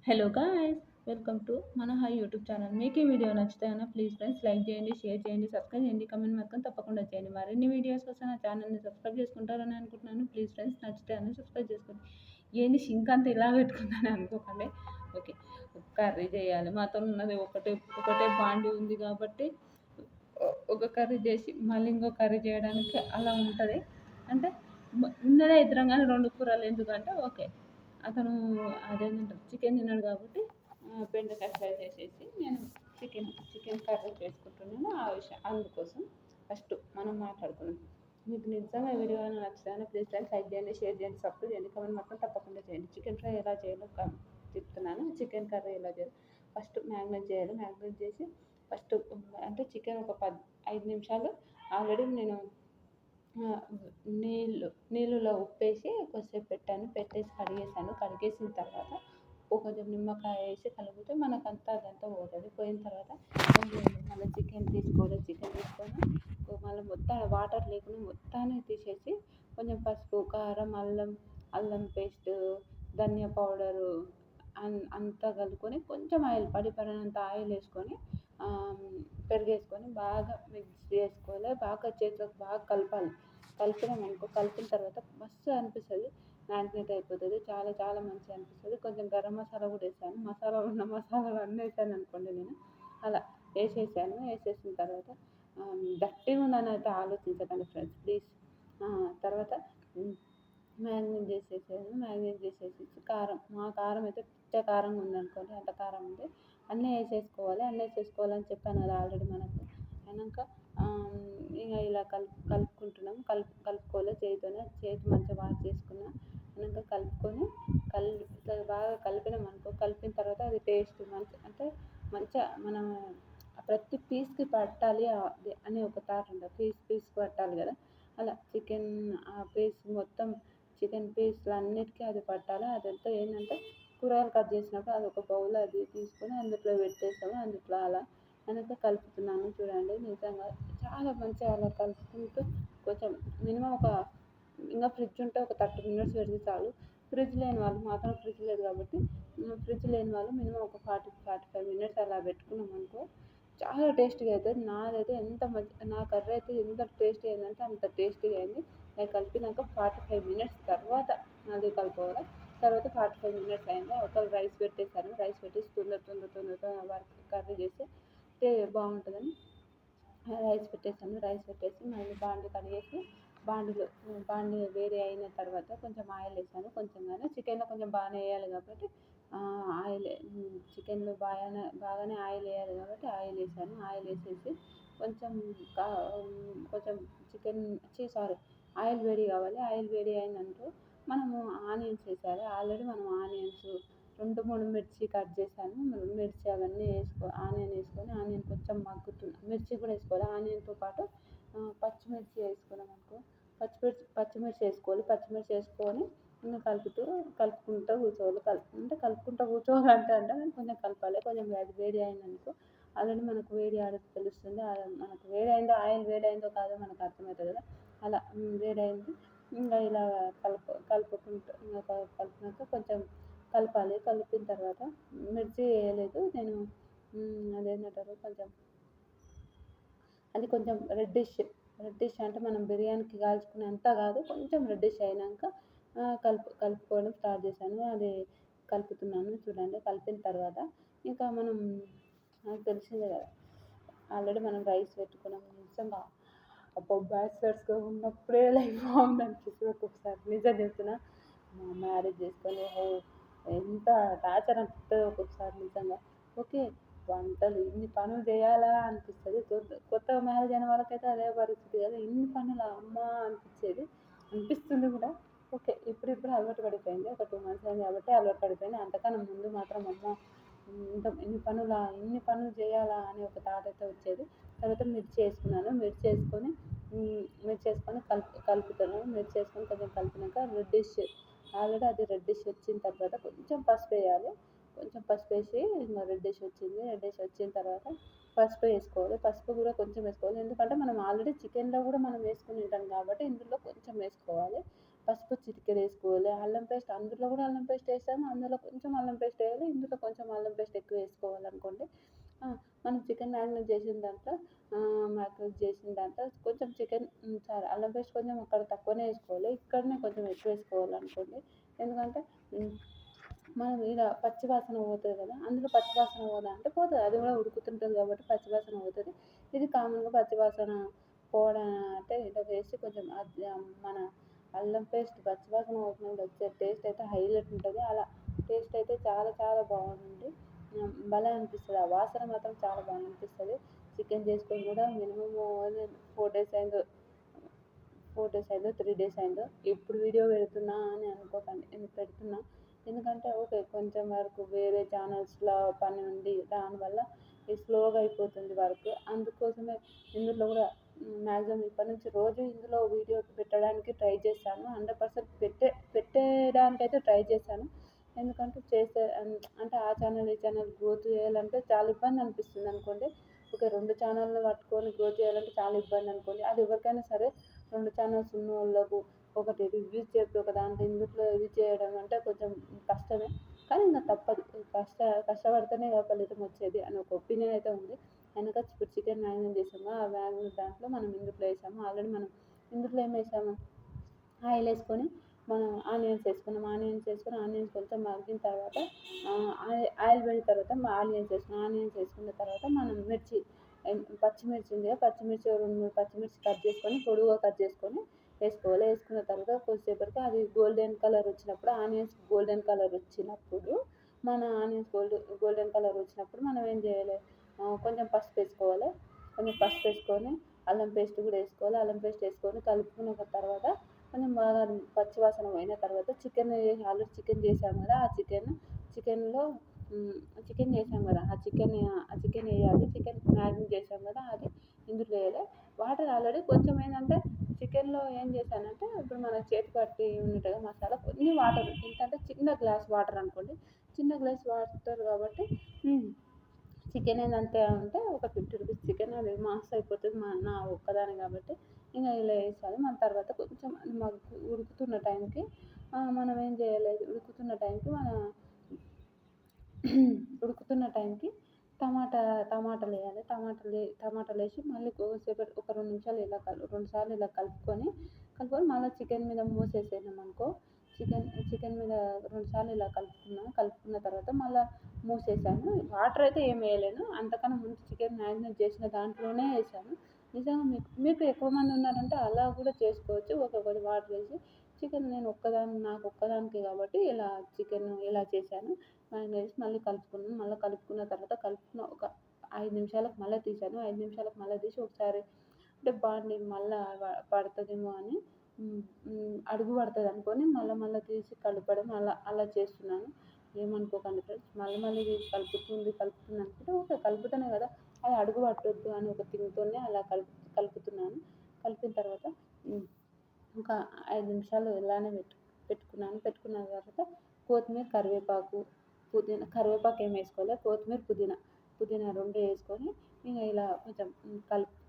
Hello guys, welcome to మన high YouTube channel. మీకు ఈ వీడియో నచ్చితే కనుక ప్లీజ్ ఫ్రెండ్స్ లైక్ చేయండి, షేర్ చేయండి, సబ్స్క్రైబ్ చేయండి, కమెంట్ మాత్రం తప్పకుండా చేయండి. మరిన్ని వీడియోస్ కోసం నా ఛానల్ని సబ్స్క్రైబ్ చేసుకుంటారని అనుకుంటున్నాను. ప్లీజ్ ఫ్రెండ్స్ నచ్చితే అని సబ్స్క్రైబ్ చేసుకోండి. ఏంది సింక్ అంతా ఇలా పెట్టుకుందని అనుకోకండి. ఓకే, కర్రీ చేయాలి. మాతో ఉన్నది ఒకటే ఒకటే బాండి ఉంది కాబట్టి ఒక కర్రీ చేసి మళ్ళీ ఇంకో కర్రీ చేయడానికి అలా ఉంటుంది. అంటే ఉన్నదే ఇద్దరం కానీ రెండు కూరలు ఎందుకంటే ఓకే, అతను అదేంటంటారు చికెన్ తిన్నాడు కాబట్టి బెండకాయ ఫ్రై చేసేసి నేను చికెన్ కర్రీ చేసుకుంటున్నాను. ఆ విషయం అందుకోసం ఫస్ట్ మనం మాట్లాడుకున్నాం. మీకు నిజంగా వీడియో నచ్చుతాను ప్లీజ్ లైక్ చేయండి, షేర్ చేయండి, సబ్స్క్రైబ్ చేయండి, కమెంట్ మాత్రం తప్పకుండా చేయండి. చికెన్ ఫ్రై ఎలా చేయాలో చెప్తున్నాను. చికెన్ కర్రీ ఎలా చేయాలి ఫస్ట్ మ్యారినేట్ చేయాలి. మ్యారినేట్ చేసి ఫస్ట్ అంటే చికెన్ ఒక 5 నిమిషాలు ఆల్రెడీ నేను నీళ్ళలో ఉప్పేసి కొద్దిసేపు పెట్టేసి కడిగేసాను. కడిగేసిన తర్వాత కొంచెం నిమ్మకాయ వేసి కలిపితే మనకంతా అదంతా పోతుంది. పోయిన తర్వాత మళ్ళీ చికెన్ తీసుకొని మళ్ళీ మొత్తం వాటర్ లేకుండా మొత్తాన్ని తీసేసి కొంచెం పసుపు, కారం, అల్లం పేస్ట్, ధనియా పౌడరు అంతా కలుపుకొని కొంచెం ఆయిల్ పడినంత ఆయిల్ వేసుకొని పెరుగేసుకొని బాగా మిక్స్ చేసుకోవాలి. బాగా చేతిలోకి బాగా కలపాలి. కలిపినామనుకో కలిపిన తర్వాత మస్తు అనిపిస్తుంది. మ్యారినేట్ అయిపోతుంది. చాలా చాలా మంచిగా అనిపిస్తుంది. కొంచెం గరం మసాలా కూడా వేసాను. మసాలాలు అన్నీ వేసాను అనుకోండి. నేను అలా వేసేసిన తర్వాత గట్టిగా ఉందని అయితే ఆలోచించకండి ఫ్రెండ్స్ ప్లీజ్. తర్వాత మ్యారినేట్ చేసేసి మా కారం అయితే పిచ్చ కారంగా ఉందనుకోండి. అంత కారం ఉంది. అన్నీ వేసేసుకోవాలని చెప్పాను కదా ఆల్రెడీ. మనకు అయినాక ఇంకా ఇలా కలుపుకుంటున్నాం. కలుపుకోవాలి చేతి మంచిగా వాష్ చేసుకున్నా అయినాక కలుపుకొని బాగా కలిపినామనుకో కలిపిన తర్వాత అది టేస్ట్ అంటే మంచిగా మనం ప్రతి పీస్కి పట్టాలి అని ఒక థాట్ ఉంటుంది. పీస్కి పట్టాలి కదా, అలా చికెన్ పీస్ మొత్తం చికెన్ పీస్లు అన్నిటికీ అది పట్టాలి. అదంతా ఏంటంటే కూరగాయలు కట్ చేసినప్పుడు అది ఒక బౌల్ అది తీసుకొని అందులో పెట్టేస్తాము. అందులో అలా అందులో కలుపుతున్నాను చూడండి. నిజంగా చాలా మంచిగా అలా కలుపుకుంటూ కొంచెం మినిమం ఇంకా ఫ్రిడ్జ్ ఉంటే ఒక 30 minutes పెడితే చాలు. ఫ్రిడ్జ్ లేని వాళ్ళు మాత్రం ఫ్రిడ్జ్ లేదు కాబట్టి మినిమం ఒక 45 minutes అలా పెట్టుకున్నాం అనుకో చాలా టేస్టీగా అవుతుంది. నా కర్రీ అయితే ఎంత టేస్టీ అయిందంటే అంత టేస్టీగా అయింది. అది కలిపినాక 45 minutes తర్వాత అది కలుపుకోవాలి. తర్వాత 45 minutes అయింది. ఒక రైస్ పెట్టేసాను. రైస్ పెట్టేసి తొందర వర్క్ కర్రీ చేస్తే బాగుంటుందని రైస్ పెట్టేసి మళ్ళీ బాండి కడిగేసి బాండి వేడి అయిన తర్వాత కొంచెం ఆయిల్ వేసాను. కొంచెంగానే చికెన్లో కొంచెం బాగానే వేయాలి కాబట్టి ఆయిల్ చికెన్లో బాగానే ఆయిల్ వేయాలి కాబట్టి ఆయిల్ వేసాను. ఆయిల్ వేసేసి కొంచెం ఆయిల్ వేడి కావాలి. ఆయిల్ వేడి అయిందనుకో మనము ఆనియన్స్ వేసాలి. ఆల్రెడీ మనం ఆనియన్స్ 2-3 మిర్చి కట్ చేశాను. మిర్చి అవన్నీ ఆనియన్ వేసుకొని ఆనియన్ కొంచెం మిర్చి కూడా వేసుకోవాలి. ఆనియన్తో పాటు పచ్చిమిర్చి వేసుకున్నాం అనుకో పచ్చిమిర్చి వేసుకోవాలి. పచ్చిమిర్చి వేసుకొని ఇంకా కలుపుకుంటూ కూర్చోవాలి. కలుపుకుంటూ కూర్చోవాలంటే కొంచెం కలపాలి. కొంచెం వేడి అయిందనుకో ఆల్రెడీ మనకు వేడి ఆడేది తెలుస్తుంది. మనకు వేడైందో ఆయిల్ వేడైందో కాదో మనకు అర్థమవుతుంది కదా. అలా వేడైంది ఇంకా ఇలా కలిపినాక కొంచెం కలపాలి. కలిపిన తర్వాత మిర్చి వేయలేదు నేను. అదేంటంటారు కొంచెం రెడ్డిష్ అంటే మనం బిర్యానీకి కాల్చుకునేంత కాదు, కొంచెం రెడ్డిష్ అయినాక కలుపుకోవడం స్టార్ట్ చేశాను. అది కలుపుతున్నాను చూడండి. కలిపిన తర్వాత ఇంకా నాకు తెలిసిందే కదా ఆల్రెడీ మనం రైస్ పెట్టుకున్నాం. నిజంగా బ్యాచిలర్స్గా ఉన్నప్పుడే లైఫ్ బాగుంది అనిపిస్తుంది ఒక్కొక్కసారి. నిజం చెప్తున్నా, మ్యారేజ్ చేసుకొని ఎంత టార్చర్ అనిపిస్తుందో ఒక్కొక్కసారి నిజంగా. ఓకే, వంటలు ఇన్ని పనులు చేయాలా అనిపిస్తుంది. కొత్తగా మ్యారేజ్ అయిన వాళ్ళకైతే అదే పరిస్థితి కదా. ఇన్ని పనులు అమ్మా అనిపిస్తుంది కూడా. ఓకే, ఇప్పుడు అలవాటు పడిపోయింది. ఒక 2 months అయింది కాబట్టి అలవాటు పడిపోయింది. అంతకన్నా ముందు మాత్రం అమ్మ ఇన్ని పనులు చేయాలా అని ఒక థాట్ అయితే వచ్చేది. తర్వాత మిర్చి వేసుకున్నాను. మిర్చి వేసుకొని కలుపుతున్నాను. మిర్చి వేసుకొని కొంచెం కలిపినాక ఆల్రెడీ అది రెడ్డిష్ వచ్చిన తర్వాత కొంచెం పసుపు వేయాలి. కొంచెం పసుపు వేసి ఇంకా రెడ్డిష్ వచ్చిన తర్వాత పసుపు వేసుకోవాలి. పసుపు కూడా కొంచెం వేసుకోవాలి. ఎందుకంటే మనం ఆల్రెడీ చికెన్లో కూడా మనం వేసుకుని ఉంటాం కాబట్టి ఇందులో కొంచెం వేసుకోవాలి. పసుపు చిటికెడు వేసుకోవాలి. అల్లం పేస్ట్ అందులో కూడా అల్లం పేస్ట్ వేసాము, అందులో కొంచెం అల్లం పేస్ట్ వేయాలి, ఇందులో కొంచెం అల్లం పేస్ట్ ఎక్కువ వేసుకోవాలనుకోండి. మనం చికెన్ మ్యారినేట్ చేసిన దాంట్లో కొంచెం చికెన్ సారీ అల్లం పేస్ట్ కొంచెం అక్కడ తక్కువనే వేసుకోవాలి, ఇక్కడనే కొంచెం ఎక్కువ వేసుకోవాలనుకోండి. ఎందుకంటే మనం ఈడ పచ్చి వాసన పోతుంది కదా, అందులో పచ్చి వాసన పోదంటే పోతుంది, అది కూడా ఉడుకుతుంటుంది కాబట్టి పచ్చి వాసన పోతుంది. ఇది కామన్గా పచ్చి వాసన పోవడం అంటే ఇలా వేసి కొంచెం మన అల్లం పేస్ట్ పచ్చి వాసన పోకుండా వచ్చే టేస్ట్ అయితే హైలైట్ ఉంటుంది. అలా టేస్ట్ అయితే చాలా చాలా బాగుంటుంది, భలే అనిపిస్తుంది. ఆ వాసన మాత్రం చాలా బాగా అనిపిస్తుంది. చికెన్ చేసుకొని కూడా మినిమమ్ 4 days అయిందో 3 days అయిందో ఇప్పుడు వీడియో పెడుతున్నా అని అనుకోకండి, పెడుతున్నా ఎందుకంటే ఓకే కొంచెం వరకు వేరే ఛానల్స్లో పని ఉంది, దానివల్ల ఇది స్లోగా అయిపోతుంది వర్క్. అందుకోసమే ఇందులో కూడా మ్యాక్సిమం ఇప్పటి నుంచి రోజు ఇందులో వీడియో పెట్టడానికి ట్రై చేస్తాను. 100% పెట్టడానికైతే ట్రై చేశాను. ఎందుకంటే అంటే ఆ ఛానల్ ఈ ఛానల్ గ్రోత్ చేయాలంటే చాలా ఇబ్బంది అనిపిస్తుంది అనుకోండి. ఒక 2 ఛానళ్ళు పట్టుకొని గ్రోత్ చేయాలంటే చాలా ఇబ్బంది అనుకోండి. అది ఎవరికైనా సరే 2 ఛానల్స్ ఉన్న వాళ్ళకు ఒకటి రివ్యూస్ చెప్పి ఒక దాంట్లో ఇందులో ఇది చేయడం అంటే కొంచెం కష్టమే, కానీ ఇంకా తప్పదు, కష్టపడితేనే ఫలితం వచ్చేది అని ఒక ఒపీనియన్ అయితే ఉంది. వెనక ఇప్పుడు చికెన్ మ్యారినేట్ చేసాము, ఆ మ్యారినేట్ దాంట్లో మనం ఇందులో వేసాము. ఆల్రెడీ మనం ఇందులో ఏం వేసాము, ఆయిల్ వేసుకొని మనం ఆనియన్స్ వేసుకున్నాం, ఆనియన్స్ కొంచెం మగ్గిన తర్వాత ఆయిల్ వేడిన తర్వాత ఆనియన్స్ వేసుకున్న తర్వాత మనం పచ్చిమిర్చి ఉంది కదా, పచ్చిమిర్చి 2-3 పచ్చిమిర్చి కట్ చేసుకొని పొడువుగా కట్ చేసుకొని వేసుకోవాలి. వేసుకున్న తర్వాత కొద్దిసేపటికి అది గోల్డెన్ కలర్ వచ్చినప్పుడు గోల్డెన్ కలర్ వచ్చినప్పుడు మనం ఏం చేయాలి, కొంచెం పసుపు వేసుకోవాలి. కొంచెం పసుపు వేసుకొని అల్లం పేస్ట్ కూడా వేసుకోవాలి. అల్లం పేస్ట్ వేసుకొని కలుపుకున్న తర్వాత కొంచెం బాగా పచ్చి వాసన పోయిన తర్వాత ఆల్రెడీ చికెన్ చేసాము కదా, చికెన్ చేసాం కదా, ఆ చికెన్ వేయాలి. చికెన్ మ్యారినేట్ చేసాం కదా, అది ఇందులో వేయాలి. వాటర్ ఆల్రెడీ కొంచెం ఏంటంటే చికెన్లో ఏం చేశానంటే ఇప్పుడు మన చేతి పట్టి ఉంటుంది మసాలా, కొన్ని వాటర్ ఎందుకంటే చిన్న గ్లాస్ వాటర్ అనుకోండి, చిన్న గ్లాస్ వాటర్ కాబట్టి చికెన్ ఏంటంటే అంటే ఒక 50 రూపీస్ చికెన్, అది మాస్ అయిపోతుంది నా ఒక్కదాని కాబట్టి ఇంకా ఇలా వేసాను. మన తర్వాత కొంచెం ఉడుకుతున్న టైంకి మనం ఏం చేయాలి, ఉడుకుతున్న టైంకి టమాటాలు వేయాలి. టమాటాలు వేసి మళ్ళీ కొద్దిసేపటి ఒక 2 నిమిషాలు 2 సార్లు ఇలా కలుపుకొని మళ్ళీ చికెన్ మీద మూసేసాము అనుకో, చికెన్ మీద 2 సార్లు ఇలా కలుపుకున్న తర్వాత మళ్ళీ మూసేసాను. వాటర్ అయితే ఏం వేయలేను, అంతకన్నా ముందు చికెన్ మ్యారినేట్ చేసిన దాంట్లోనే వేసాను. నిజంగా మీకు ఎక్కువ మంది ఉన్నారంటే అలా కూడా చేసుకోవచ్చు, కొద్ది వాటర్ వేసి. చికెన్ నాకు ఒక్కదానికే కాబట్టి చికెన్ ఇలా చేశాను. మ్యారినేట్ చేసి మళ్ళీ కలుపుకున్న తర్వాత ఒక 5 నిమిషాలకు మళ్ళీ తీసాను. 5 నిమిషాలకు మళ్ళీ తీసి ఒకసారి అంటే బాండి మళ్ళీ పడుతుందేమో అని అడుగు పడుతుంది అనుకొని మళ్ళీ తీసి కలపడం అలా చేస్తున్నాను. ఏమనుకోకండి ఫ్రెండ్స్, మళ్ళీ తీసి కలుపుతుంది అనుకుంటే ఓకే కలుపుతానే కదా, అది అడుగు పట్టొద్దు అని ఒక థింగ్తోనే అలా కలుపుతున్నాను. కలిపిన తర్వాత ఒక 5 నిమిషాలు ఇలానే పెట్టుకున్న తర్వాత కొత్తిమీర కరివేపాకు ఏం వేసుకోవాలి, కొత్తిమీర పుదీనా 2 వేసుకొని ఇంకా ఇలా కొంచెం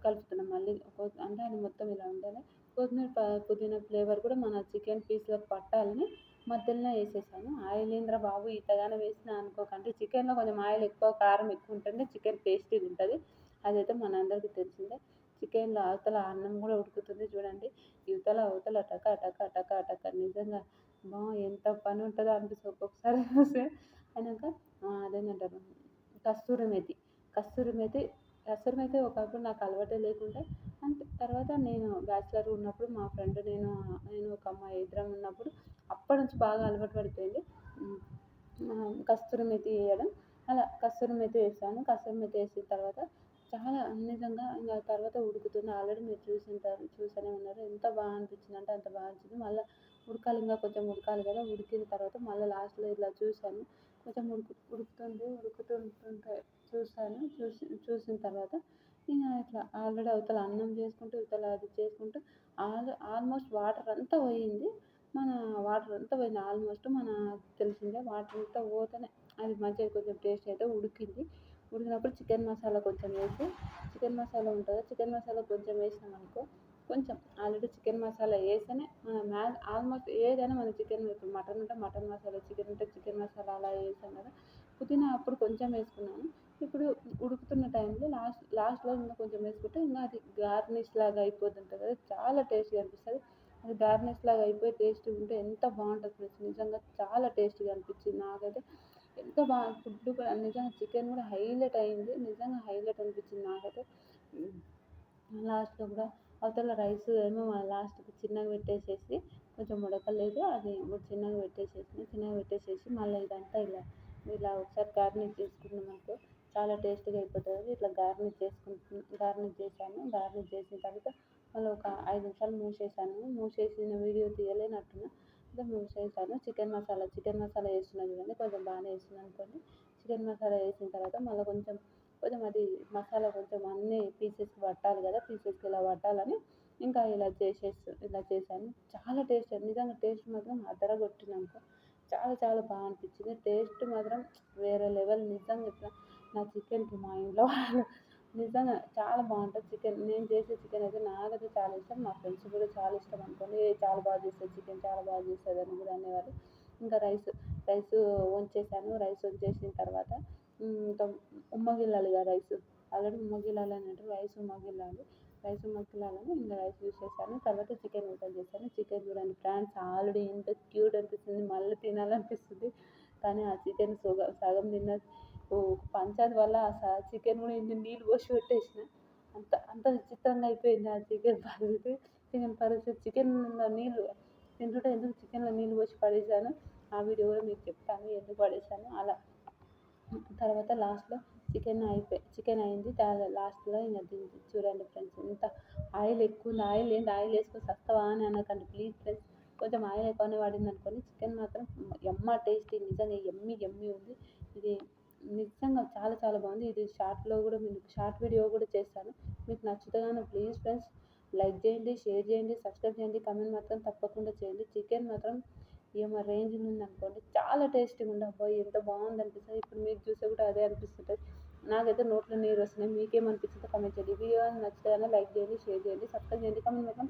కలుపుతున్నాం మళ్ళీ, అంటే అది మొత్తం ఇలా ఉండాలి. కొత్తిమీర పుదీనా ఫ్లేవర్ కూడా మన చికెన్ పీస్లకు పట్టాలని మధ్యలోనే వేసేసాను. ఆయిల్ ఏంద్రా బాబు ఇంతగానో వేసినా అనుకోకండి, చికెన్లో కొంచెం ఆయిల్ ఎక్కువ కారం ఎక్కువ ఉంటుంది, చికెన్ టేస్టీగా ఉంటుంది, అదైతే మనందరికీ తెలిసిందే. చికెన్లో అవతల అన్నం కూడా ఉడుకుతుంది చూడండి, అవతల టక టక టక టక నిజంగా ఎంత పని ఉంటుందో అనిపిస్తుంది ఒక్కొక్కసారి చూస్తే. అయినాక అదేంటంటారు కస్తూరి మేతి ఒకప్పుడు నాకు అలవాటే లేకుండే, అంతే. తర్వాత నేను బ్యాచిలర్ ఉన్నప్పుడు మా ఫ్రెండ్ నేను ఒక అమ్మాయి ఇద్దరం ఉన్నప్పుడు అప్పటి నుంచి బాగా అలవాటు పడిపోయింది కస్తూరి మేతి వేయడం. అలా కస్తూరి మేతి వేసాను. కస్తూరి మేతి వేసిన తర్వాత చాలా నిజంగా ఇంకా తర్వాత ఉడుకుతుంది. ఆల్రెడీ మీరు చూస్తూనే ఉన్నారు, ఎంత బాగా అనిపించింది అంటే అంత బాగా అనిపించింది. మళ్ళీ ఉడకాలి, ఇంకా కొంచెం ఉడకాలి కదా, ఉడికిన తర్వాత మళ్ళీ లాస్ట్లో ఇలా చూసాను, కొంచెం ఉడుకుతుంటే చూసిన తర్వాత ఇంకా ఇట్లా ఆల్రెడీ అవతల అన్నం చేసుకుంటూ ఇవతల అది చేసుకుంటూ ఆల్మోస్ట్ వాటర్ అంతా పోయింది, ఆల్మోస్ట్ తెలిసిందే. వాటర్ అంతా పోతేనే అది మంచిగా కొంచెం టేస్ట్ అయితే ఉడికినప్పుడు చికెన్ మసాలా కొంచెం వేసి, చికెన్ మసాలా ఉంటుంది, చికెన్ మసాలా కొంచెం వేసినాం అనుకో, కొంచెం ఆల్రెడీ చికెన్ మసాలా వేస్తేనే ఆల్మోస్ట్ ఏదైనా మన చికెన్ ఇప్పుడు మటన్ ఉంటే మటన్ మసాలా, చికెన్ ఉంటే చికెన్ మసాలా అలా వేస్తాం కదా. పుదీనా అప్పుడు కొంచెం వేసుకున్నాను. ఇప్పుడు ఉడుకుతున్న టైంలో లాస్ట్లో ఇంకా కొంచెం వేసుకుంటే ఇంకా అది గార్నిష్ లాగా అయిపోతుంటుంది కదా, చాలా టేస్టీగా అనిపిస్తుంది. అది గార్నిష్ లాగా అయిపోయి టేస్టీగా ఉంటే ఎంత బాగుంటుంది ఫ్రెండ్స్. నిజంగా చాలా టేస్టీగా అనిపించింది నాకైతే. ఎంత బాగా ఫుడ్ కూడా నిజంగా చికెన్ కూడా హైలైట్ అయింది. నిజంగా హైలైట్ అనిపించింది నాకైతే. లాస్ట్లో కూడా అవతల రైస్ ఏమో లాస్ట్కి చిన్నగా పెట్టేసేసి కొంచెం ఉడకలేదు, అది చిన్నగా పెట్టేసేసి మళ్ళీ ఇదంతా ఇలా ఒకసారి గార్నిష్ చేసుకున్నాం అనుకో చాలా టేస్టీగా అయిపోతుంది. ఇట్లా గార్నిష్ చేశాను. గార్నిష్ చేసిన తర్వాత మళ్ళీ ఒక 5 నిమిషాలు మూసేసిన వీడియో తీయలేనట్టున్నా ఇంకా మూసేసాను. చికెన్ మసాలా వేస్తున్నాను చూడండి, కొంచెం బాగానే వేస్తున్నాను అనుకోండి. చికెన్ మసాలా వేసిన తర్వాత మళ్ళీ కొంచెం అది మసాలా కొంచెం అన్ని పీసెస్కి పట్టాలి కదా, పీసెస్కి ఇలా పట్టాలని ఇంకా ఇలా చేశాను. చాలా టేస్ట్, నిజంగా టేస్ట్ మాత్రం అదరగొట్టిందనుకో. చాలా చాలా బాగా అనిపించింది. టేస్ట్ మాత్రం వేరే లెవెల్. నిజంగా చెప్తున్నా, నా చికెన్కి మా ఇంట్లో వాళ్ళు నిజంగా చాలా బాగుంటుంది చికెన్. నేను చేసే చికెన్ అయితే నాకైతే చాలా ఇష్టం, మా ఫ్రెండ్స్ కూడా చాలా ఇష్టం అనుకోండి. చాలా బాగా చేస్తుంది చికెన్, చాలా బాగా చేస్తుంది అని కూడా అనేవారు. ఇంకా రైస్ వంచేసాను. రైస్ వంచేసిన తర్వాత ఇంకా ఉమ్మగిల్లాలి కదా రైస్, ఆల్రెడీ ఉమ్మగిల్లాలి అని అంటే రైస్ ఉమ్మగిల్లాలని ఇంకా రైస్ తీసేసాను. తర్వాత చికెన్ ఓపెన్ చేశాను. చికెన్ చూడండి ఫ్రెండ్స్, ఆల్రెడీ ఎంత క్యూట్ అనిపిస్తుంది, మళ్ళీ తినాలనిపిస్తుంది. కానీ ఆ చికెన్ సగం తిన్న పంచాయతీ వల్ల చికెన్ కూడా ఇన్ని నీళ్ళు పోసి పెట్టేసిన. అంత విచిత్రంగా అయిపోయింది ఆ చికెన్ పరిస్థితి. చికెన్లో నీళ్ళు తింటుంటే ఎందుకు చికెన్లో నీళ్ళు పోసి పడేసాను, ఆ వీడియో కూడా మీకు చెప్తాను ఎందుకు పడేసాను అలా. తర్వాత లాస్ట్లో చికెన్ అయింది. లాస్ట్లో ఇంకా చూడండి ఫ్రెండ్స్, ఎంత ఆయిల్ ఎక్కువ ఉంది. ఆయిల్ వేసుకొని సస్తవా అని అనకండి ప్లీజ్ ఫ్రెండ్స్. కొంచెం ఆయిల్ ఎక్కువనే పడింది అనుకోని. చికెన్ మాత్రం టేస్టీ, నిజంగా యమ్మీ ఉంది. ఇది నిజంగా చాలా చాలా బాగుంది. ఇది షార్ట్ వీడియో కూడా చేస్తాను. మీకు నచ్చితే కానీ ప్లీజ్ ఫ్రెండ్స్ లైక్ చేయండి, షేర్ చేయండి, సబ్స్క్రైబ్ చేయండి, కామెంట్ మాత్రం తప్పకుండా చేయండి. చికెన్ మాత్రం ఏమో రేంజ్లో ఉంది అనుకోండి. చాలా టేస్టీగా ఉంది. అబ్బాయి ఎంత బాగుంది అనిపిస్తుంది. ఇప్పుడు మీకు చూస్తే కూడా అదే అనిపిస్తుంటుంది. నాకైతే నోట్లో నీరు వస్తున్నాయి. మీకేమనిపిస్తుందో కామెంట్ చేయండి. వీడియో నచ్చితే లైక్ చేయండి, షేర్ చేయండి, సబ్స్క్రైబ్ చేయండి, కామెంట్ మాత్రం